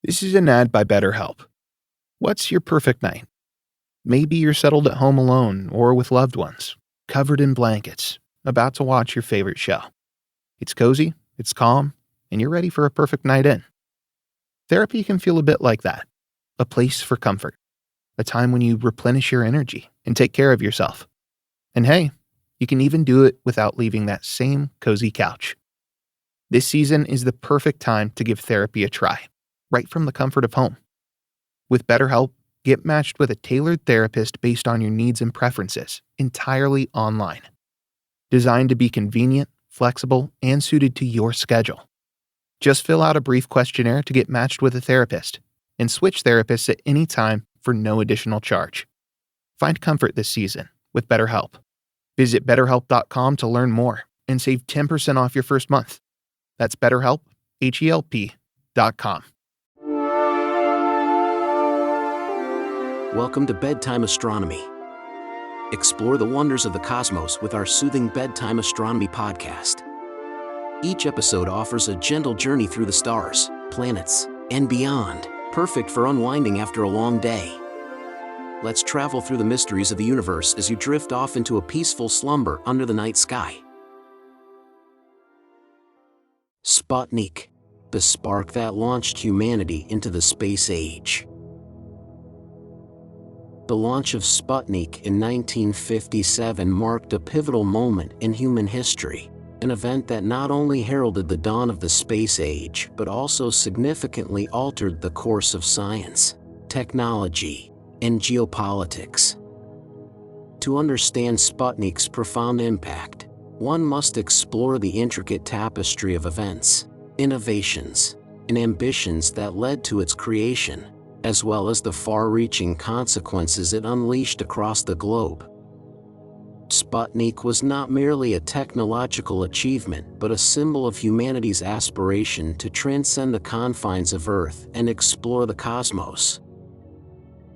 This is an ad by BetterHelp. What's your perfect night? Maybe you're settled at home alone or with loved ones, covered in blankets, about to watch your favorite show. It's cozy, it's calm, and you're ready for a perfect night in. Therapy can feel a bit like that, a place for comfort, a time when you replenish your energy and take care of yourself. And hey, you can even do it without leaving that same cozy couch. This season is the perfect time to give therapy a try, right from the comfort of home. With BetterHelp, get matched with a tailored therapist based on your needs and preferences, entirely online. Designed to be convenient, flexible, and suited to your schedule. Just fill out a brief questionnaire to get matched with a therapist, and switch therapists at any time for no additional charge. Find comfort this season with BetterHelp. Visit BetterHelp.com to learn more and save 10% off your first month. That's BetterHelp, HELP.com. Welcome to Bedtime Astronomy. Explore the wonders of the cosmos with our soothing Bedtime Astronomy podcast. Each episode offers a gentle journey through the stars, planets, and beyond, perfect for unwinding after a long day. Let's travel through the mysteries of the universe as you drift off into a peaceful slumber under the night sky. Sputnik, the spark that launched humanity into the space age. The launch of Sputnik in 1957 marked a pivotal moment in human history, an event that not only heralded the dawn of the space age but also significantly altered the course of science, technology, and geopolitics. To understand Sputnik's profound impact, one must explore the intricate tapestry of events, innovations, and ambitions that led to its creation, as well as the far-reaching consequences it unleashed across the globe. Sputnik was not merely a technological achievement but a symbol of humanity's aspiration to transcend the confines of Earth and explore the cosmos.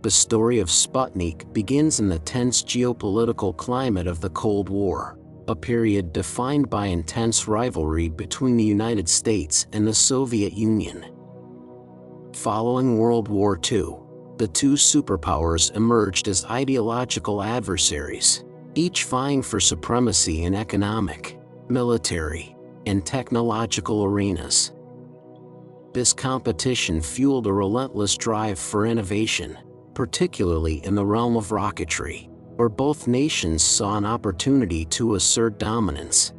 The story of Sputnik begins in the tense geopolitical climate of the Cold War, a period defined by intense rivalry between the United States and the Soviet Union. Following World War II, the two superpowers emerged as ideological adversaries, each vying for supremacy in economic, military, and technological arenas. This competition fueled a relentless drive for innovation, particularly in the realm of rocketry, where both nations saw an opportunity to assert dominance.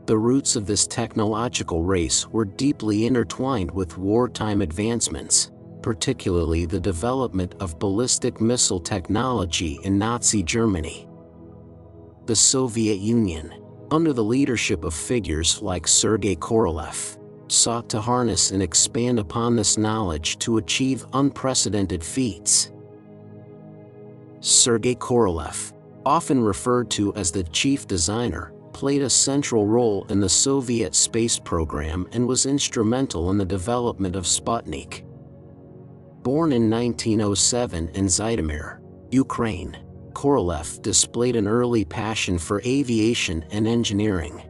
The roots of this technological race were deeply intertwined with wartime advancements, particularly the development of ballistic missile technology in Nazi Germany. The Soviet Union, under the leadership of figures like Sergei Korolev, sought to harness and expand upon this knowledge to achieve unprecedented feats. Sergei Korolev, often referred to as the chief designer, played a central role in the Soviet space program and was instrumental in the development of Sputnik. Born in 1907 in Zhytomyr, Ukraine, Korolev displayed an early passion for aviation and engineering.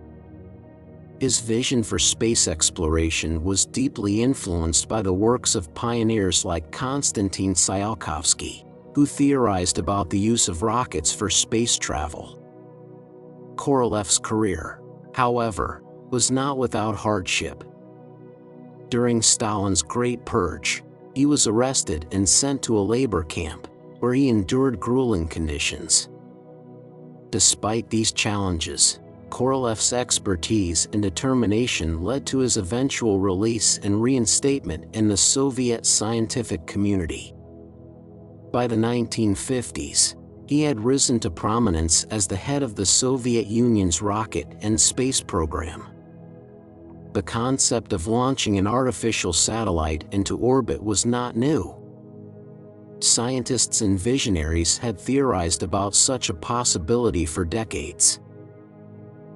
His vision for space exploration was deeply influenced by the works of pioneers like Konstantin Tsiolkovsky, who theorized about the use of rockets for space travel. Korolev's career, however, was not without hardship. During Stalin's Great Purge, he was arrested and sent to a labor camp, where he endured grueling conditions. Despite these challenges, Korolev's expertise and determination led to his eventual release and reinstatement in the Soviet scientific community. By the 1950s, he had risen to prominence as the head of the Soviet Union's rocket and space program. The concept of launching an artificial satellite into orbit was not new. Scientists and visionaries had theorized about such a possibility for decades.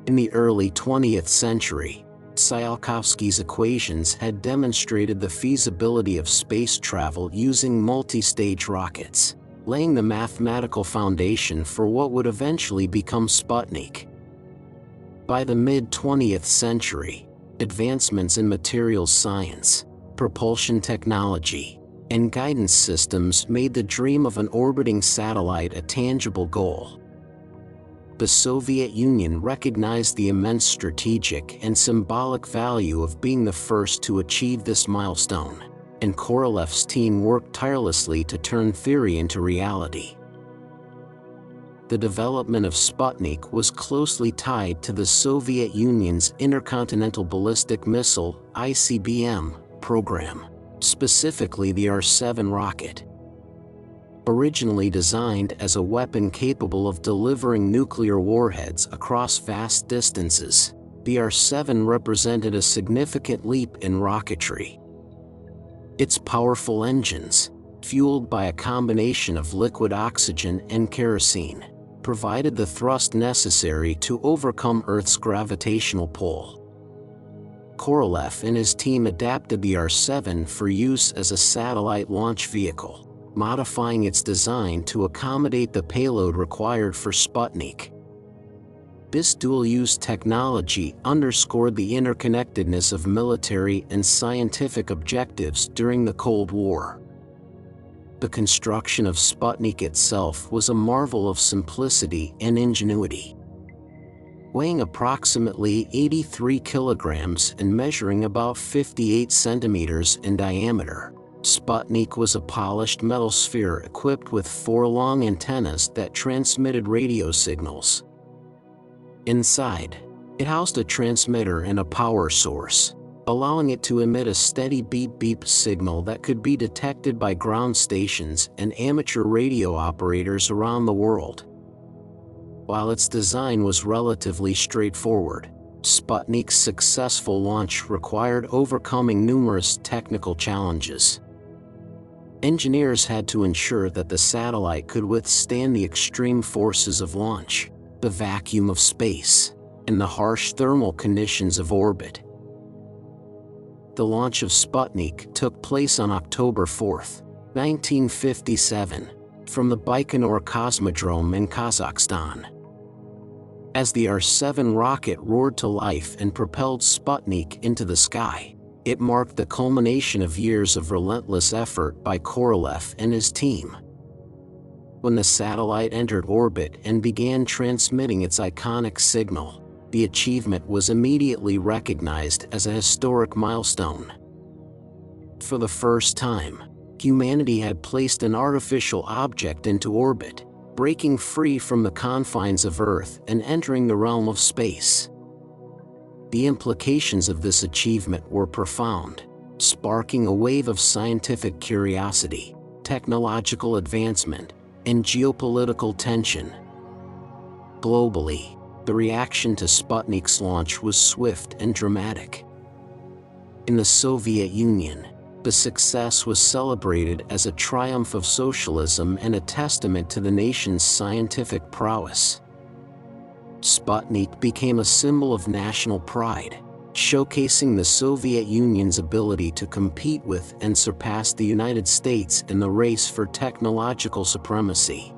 In the early 20th century, Tsiolkovsky's equations had demonstrated the feasibility of space travel using multi-stage rockets, laying the mathematical foundation for what would eventually become Sputnik. By the mid-20th century, advancements in materials science, propulsion technology, and guidance systems made the dream of an orbiting satellite a tangible goal. The Soviet Union recognized the immense strategic and symbolic value of being the first to achieve this milestone, and Korolev's team worked tirelessly to turn theory into reality. The development of Sputnik was closely tied to the Soviet Union's Intercontinental Ballistic Missile (ICBM) program, specifically the R-7 rocket. Originally designed as a weapon capable of delivering nuclear warheads across vast distances, the R-7 represented a significant leap in rocketry. Its powerful engines, fueled by a combination of liquid oxygen and kerosene, provided the thrust necessary to overcome Earth's gravitational pull. Korolev and his team adapted the R-7 for use as a satellite launch vehicle, modifying its design to accommodate the payload required for Sputnik. This dual-use technology underscored the interconnectedness of military and scientific objectives during the Cold War. The construction of Sputnik itself was a marvel of simplicity and ingenuity. Weighing approximately 83 kilograms and measuring about 58 centimeters in diameter, Sputnik was a polished metal sphere equipped with 4 long antennas that transmitted radio signals. Inside, it housed a transmitter and a power source, allowing it to emit a steady beep-beep signal that could be detected by ground stations and amateur radio operators around the world. While its design was relatively straightforward, Sputnik's successful launch required overcoming numerous technical challenges. Engineers had to ensure that the satellite could withstand the extreme forces of launch, the vacuum of space, and the harsh thermal conditions of orbit. The launch of Sputnik took place on October 4, 1957, from the Baikonur Cosmodrome in Kazakhstan. As the R-7 rocket roared to life and propelled Sputnik into the sky, it marked the culmination of years of relentless effort by Korolev and his team. When the satellite entered orbit and began transmitting its iconic signal, the achievement was immediately recognized as a historic milestone. For the first time, humanity had placed an artificial object into orbit, breaking free from the confines of Earth and entering the realm of space. The implications of this achievement were profound, sparking a wave of scientific curiosity, technological advancement, and geopolitical tension. Globally, the reaction to Sputnik's launch was swift and dramatic. In the Soviet Union, the success was celebrated as a triumph of socialism and a testament to the nation's scientific prowess. Sputnik became a symbol of national pride, showcasing the Soviet Union's ability to compete with and surpass the United States in the race for technological supremacy.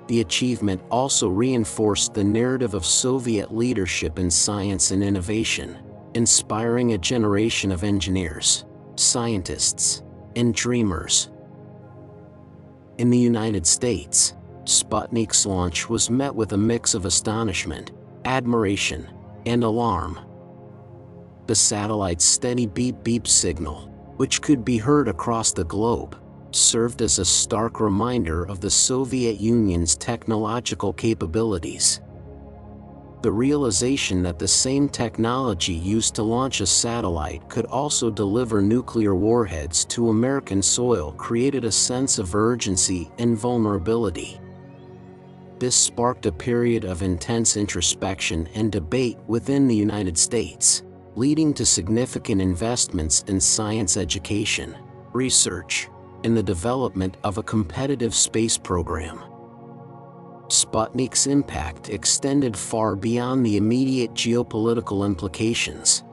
The achievement also reinforced the narrative of Soviet leadership in science and innovation, inspiring a generation of engineers, scientists, and dreamers. In the United States, Sputnik's launch was met with a mix of astonishment, admiration, and alarm. The satellite's steady beep-beep signal, which could be heard across the globe, served as a stark reminder of the Soviet Union's technological capabilities. The realization that the same technology used to launch a satellite could also deliver nuclear warheads to American soil created a sense of urgency and vulnerability. This sparked a period of intense introspection and debate within the United States, leading to significant investments in science education, research, and the development of a competitive space program. Sputnik's impact extended far beyond the immediate geopolitical implications.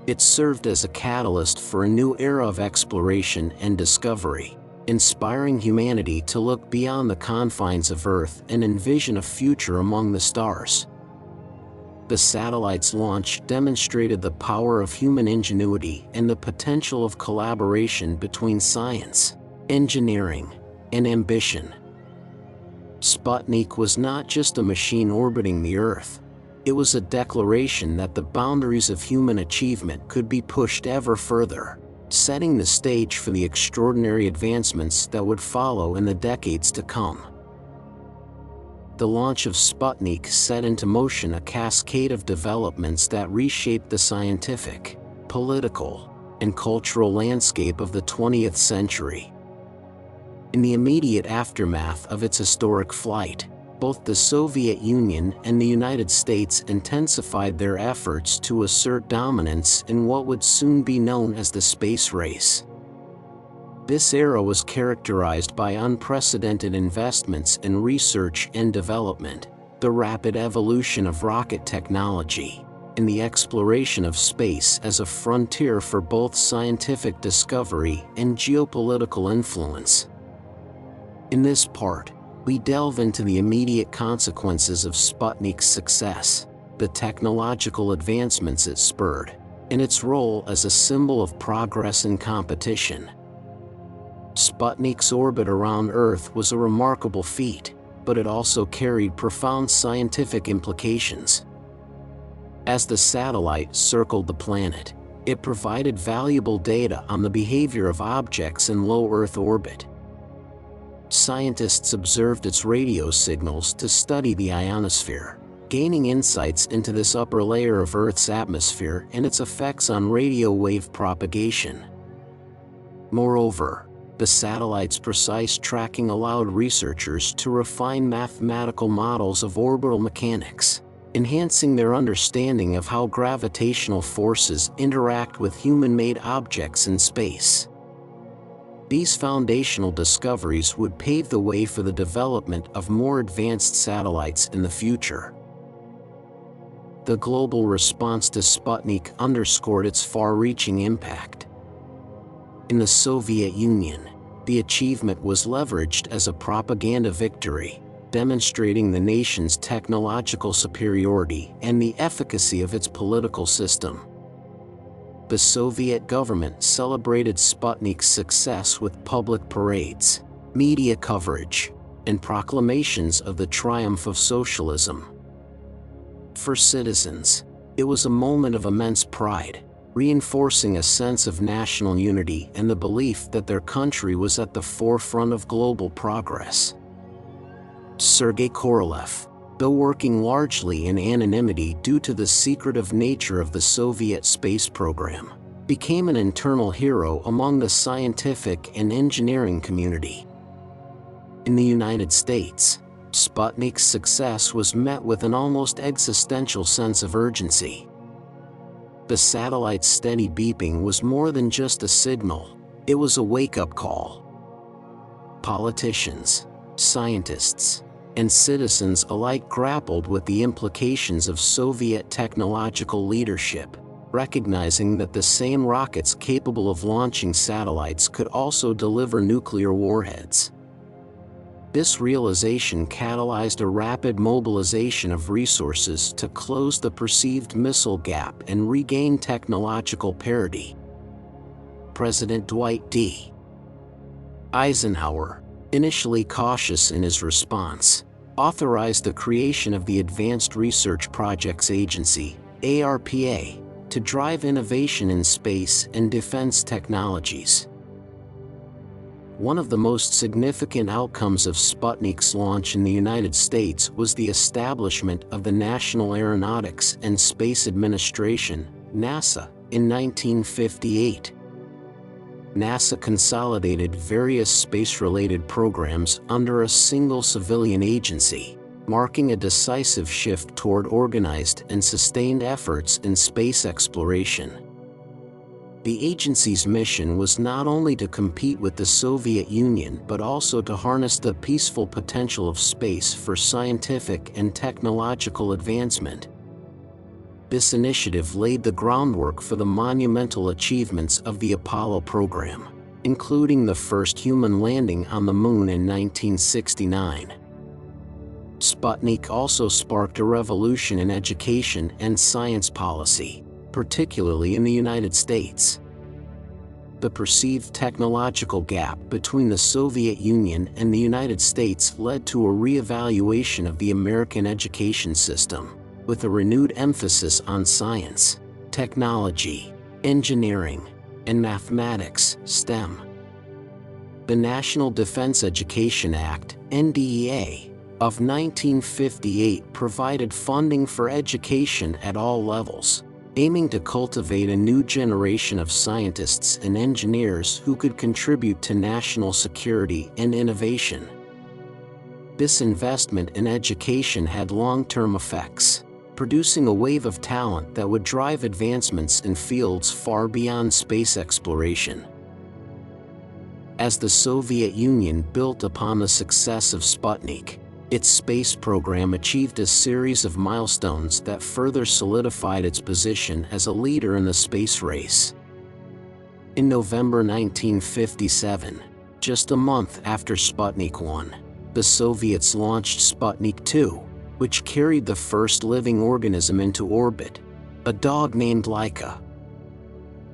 It served as a catalyst for a new era of exploration and discovery, inspiring humanity to look beyond the confines of Earth and envision a future among the stars. The The satellite's launch demonstrated the power of human ingenuity and the potential of collaboration between science, engineering, and ambition. Sputnik was not just a machine orbiting the Earth. It was a declaration that the boundaries of human achievement could be pushed ever further, setting the stage for the extraordinary advancements that would follow in the decades to come. The launch of Sputnik set into motion a cascade of developments that reshaped the scientific, political, and cultural landscape of the 20th century. In the immediate aftermath of its historic flight, both the Soviet Union and the United States intensified their efforts to assert dominance in what would soon be known as the space race. This era was characterized by unprecedented investments in research and development, the rapid evolution of rocket technology, and the exploration of space as a frontier for both scientific discovery and geopolitical influence. In this part, we delve into the immediate consequences of Sputnik's success, the technological advancements it spurred, and its role as a symbol of progress and competition. Sputnik's orbit around Earth was a remarkable feat, but it also carried profound scientific implications. As the satellite circled the planet, it provided valuable data on the behavior of objects in low Earth orbit. Scientists observed its radio signals to study the ionosphere, gaining insights into this upper layer of Earth's atmosphere and its effects on radio wave propagation. Moreover, the satellite's precise tracking allowed researchers to refine mathematical models of orbital mechanics, enhancing their understanding of how gravitational forces interact with human-made objects in space. These foundational discoveries would pave the way for the development of more advanced satellites in the future. The global response to Sputnik underscored its far-reaching impact. In the Soviet Union, the achievement was leveraged as a propaganda victory, demonstrating the nation's technological superiority and the efficacy of its political system. The Soviet government celebrated Sputnik's success with public parades, media coverage, and proclamations of the triumph of socialism. For citizens, it was a moment of immense pride, reinforcing a sense of national unity and the belief that their country was at the forefront of global progress. Sergei Korolev, though working largely in anonymity due to the secretive nature of the Soviet space program, became an internal hero among the scientific and engineering community. In the United States, Sputnik's success was met with an almost existential sense of urgency. The satellite's steady beeping was more than just a signal, it was a wake-up call. Politicians, scientists, and citizens alike grappled with the implications of Soviet technological leadership, recognizing that the same rockets capable of launching satellites could also deliver nuclear warheads. This realization catalyzed a rapid mobilization of resources to close the perceived missile gap and regain technological parity. President Dwight D. Eisenhower, initially cautious in his response, authorized the creation of the Advanced Research Projects Agency, ARPA, to drive innovation in space and defense technologies. One of the most significant outcomes of Sputnik's launch in the United States was the establishment of the National Aeronautics and Space Administration, NASA, in 1958. NASA consolidated various space-related programs under a single civilian agency, marking a decisive shift toward organized and sustained efforts in space exploration. The agency's mission was not only to compete with the Soviet Union but also to harness the peaceful potential of space for scientific and technological advancement. This initiative laid the groundwork for the monumental achievements of the Apollo program, including the first human landing on the Moon in 1969. Sputnik also sparked a revolution in education and science policy, particularly in the United States. The perceived technological gap between the Soviet Union and the United States led to a re-evaluation of the American education system, with a renewed emphasis on science, technology, engineering, and mathematics, STEM. The National Defense Education Act, NDEA, of 1958 provided funding for education at all levels, aiming to cultivate a new generation of scientists and engineers who could contribute to national security and innovation. This investment in education had long-term effects, producing a wave of talent that would drive advancements in fields far beyond space exploration. As the Soviet Union built upon the success of Sputnik, its space program achieved a series of milestones that further solidified its position as a leader in the space race. In November 1957, just a month after Sputnik 1, the Soviets launched Sputnik 2, which carried the first living organism into orbit, a dog named Laika.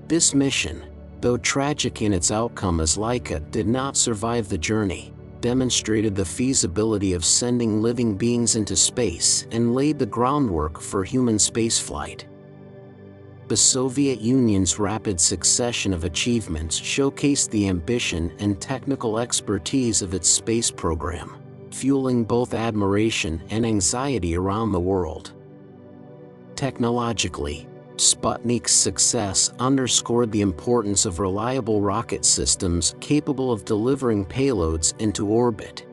This mission, though tragic in its outcome as Laika did not survive the journey, demonstrated the feasibility of sending living beings into space and laid the groundwork for human spaceflight. The Soviet Union's rapid succession of achievements showcased the ambition and technical expertise of its space program, fueling both admiration and anxiety around the world. Technologically, Sputnik's success underscored the importance of reliable rocket systems capable of delivering payloads into orbit.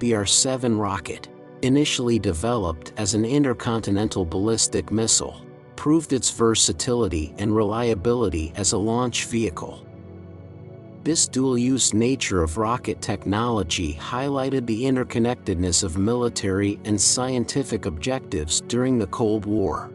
The R-7 rocket, initially developed as an intercontinental ballistic missile, proved its versatility and reliability as a launch vehicle. This dual-use nature of rocket technology highlighted the interconnectedness of military and scientific objectives during the Cold War.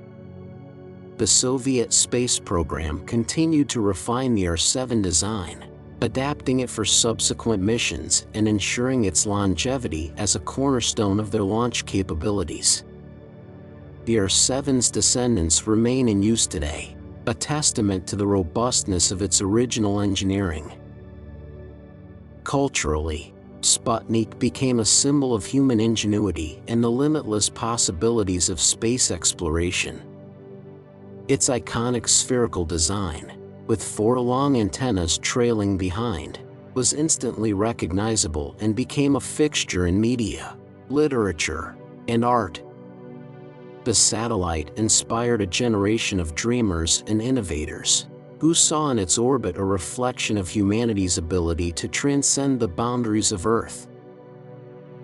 The Soviet space program continued to refine the R-7 design, adapting it for subsequent missions and ensuring its longevity as a cornerstone of their launch capabilities. The R-7's descendants remain in use today, a testament to the robustness of its original engineering. Culturally, Sputnik became a symbol of human ingenuity and the limitless possibilities of space exploration. Its iconic spherical design, with 4 long antennas trailing behind, was instantly recognizable and became a fixture in media, literature, and art. The satellite inspired a generation of dreamers and innovators, who saw in its orbit a reflection of humanity's ability to transcend the boundaries of Earth.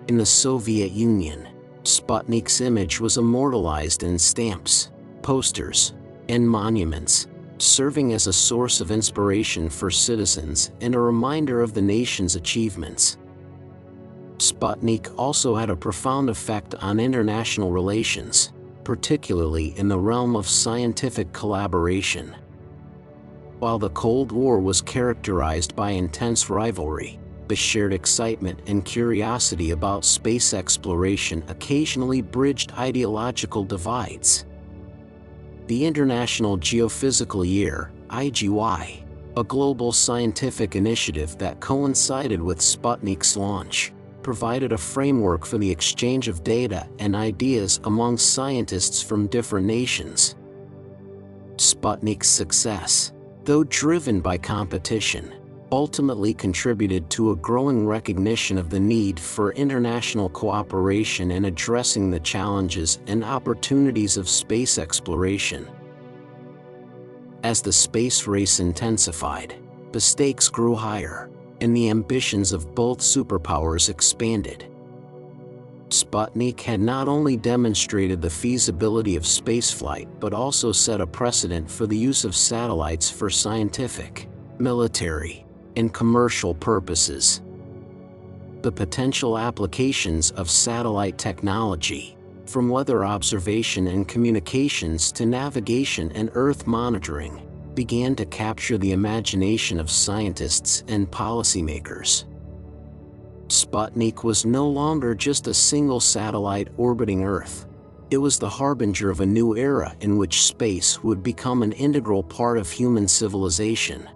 In the Soviet Union, Sputnik's image was immortalized in stamps, posters, and monuments, serving as a source of inspiration for citizens and a reminder of the nation's achievements. Sputnik also had a profound effect on international relations, particularly in the realm of scientific collaboration. While the Cold War was characterized by intense rivalry, the shared excitement and curiosity about space exploration occasionally bridged ideological divides. The International Geophysical Year, IGY, a global scientific initiative that coincided with Sputnik's launch, provided a framework for the exchange of data and ideas among scientists from different nations. Sputnik's success, though driven by competition, ultimately contributed to a growing recognition of the need for international cooperation in addressing the challenges and opportunities of space exploration. As the space race intensified, the stakes grew higher, and the ambitions of both superpowers expanded. Sputnik had not only demonstrated the feasibility of spaceflight but also set a precedent for the use of satellites for scientific, military, and commercial purposes. The potential applications of satellite technology, from weather observation and communications to navigation and Earth monitoring, began to capture the imagination of scientists and policymakers. Sputnik was no longer just a single satellite orbiting Earth. It was the harbinger of a new era in which space would become an integral part of human civilization.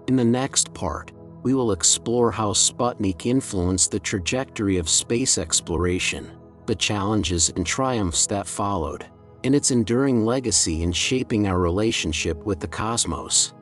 In the next part, we will explore how Sputnik influenced the trajectory of space exploration, the challenges and triumphs that followed, and its enduring legacy in shaping our relationship with the cosmos.